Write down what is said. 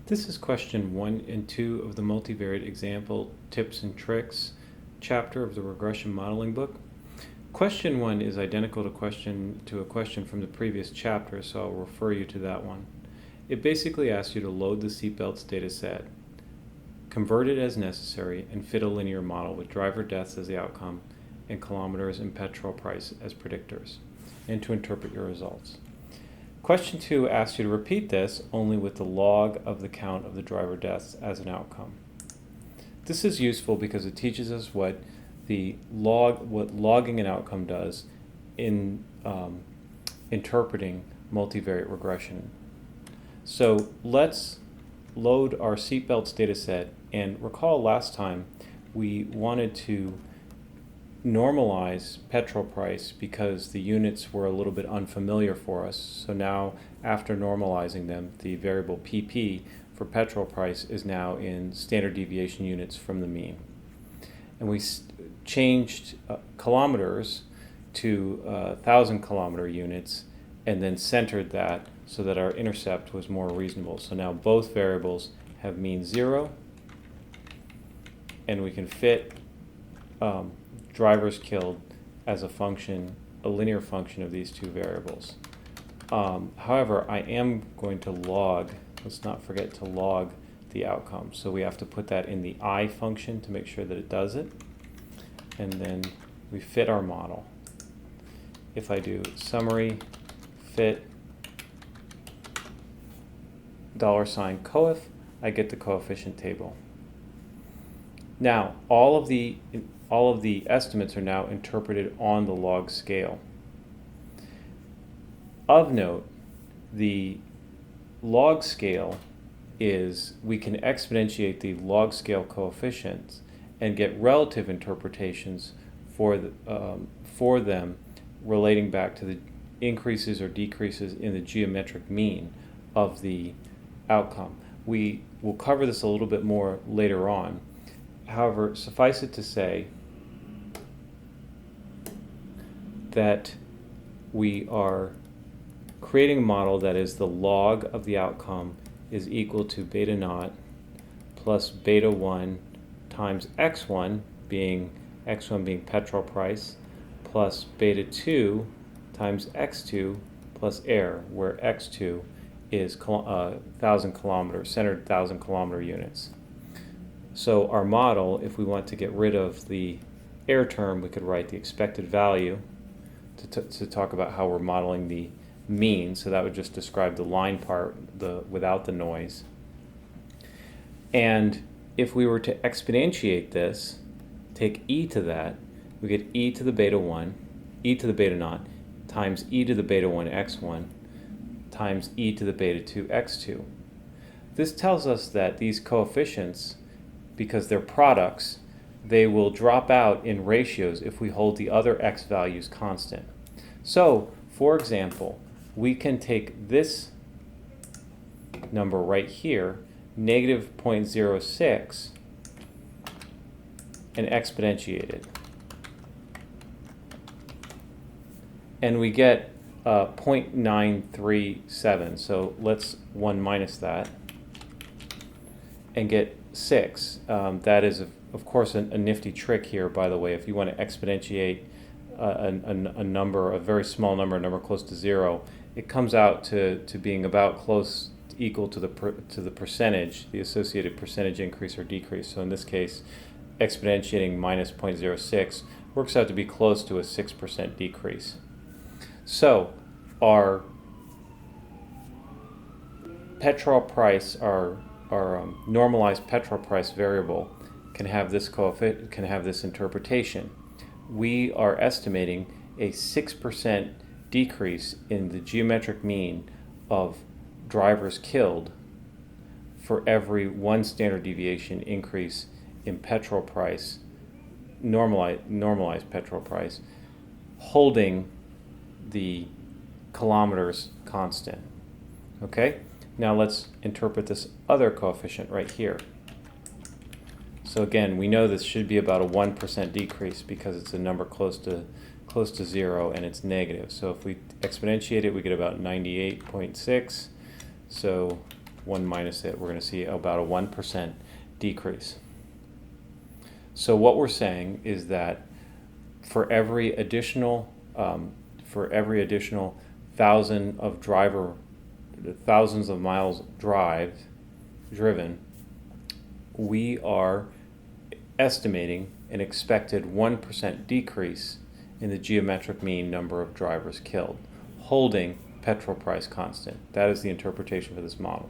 This is question 1 and 2 of the multivariate example tips and tricks chapter of the regression modeling book. Question 1 is identical to a question from the previous chapter, so I'll refer you to that one. It basically asks you to load the seatbelts data set, convert it as necessary, and fit a linear model with driver deaths as the outcome and kilometers and petrol price as predictors, and to interpret your results. Question 2 asks you to repeat this only with the log of the count of the driver deaths as an outcome. This is useful because it teaches us what logging an outcome does in interpreting multivariate regression. So let's load our seatbelts data set, and recall last time we wanted to normalize petrol price because the units were a little bit unfamiliar for us. So now, after normalizing them, the variable PP for petrol price is now in standard deviation units from the mean. And we changed kilometers to 1,000 kilometer units and then centered that so that our intercept was more reasonable. So now both variables have mean 0, and we can fit drivers killed as a function, a linear function of these two variables. However, I am going to log, let's not forget to log the outcome. So we have to put that in the I function to make sure that it does it. And then we fit our model. If I do summary fit $coef, I get the coefficient table. Now, all of the estimates are now interpreted on the log scale. Of note, the log scale is, we can exponentiate the log scale coefficients and get relative interpretations for them relating back to the increases or decreases in the geometric mean of the outcome. We will cover this a little bit more later on. However, suffice it to say that we are creating a model that is the log of the outcome is equal to beta naught plus beta 1 times x1 being petrol price plus beta 2 times x2 plus error, where x2 is 1,000 kilometers, centered 1,000 kilometer units. So our model, if we want to get rid of the error term, we could write the expected value to talk about how we're modeling the mean. So that would just describe the line part without the noise. And if we were to exponentiate this, take e to that, we get e to the beta 1, e to the beta naught, times e to the beta 1 x1, times e to the beta 2 x2. This tells us that these coefficients, because they're products, they will drop out in ratios if we hold the other x values constant. So, for example, we can take this number right here, negative 0.06, and exponentiate it. And we get 0.937, so let's 1 minus that, and get 6. That is, of course, a nifty trick here, by the way. If you want to exponentiate a number, a very small number, a number close to 0, it comes out to being about close equal to the percentage, the associated percentage increase or decrease. So in this case, exponentiating minus 0.06 works out to be close to a 6% decrease. So our petrol price, our normalized petrol price variable can have this interpretation. We are estimating a 6% decrease in the geometric mean of drivers killed for every 1 standard deviation increase in petrol price, normalized petrol price, holding the kilometers constant. Okay? Now let's interpret this other coefficient right here. So again, we know this should be about a 1% decrease because it's a number close to 0 and it's negative. So if we exponentiate it, we get about 98.6. So 1 minus it, we're going to see about a 1% decrease. So what we're saying is that for every additional thousands of miles driven, we are estimating an expected 1% decrease in the geometric mean number of drivers killed, holding petrol price constant. That is the interpretation for this model.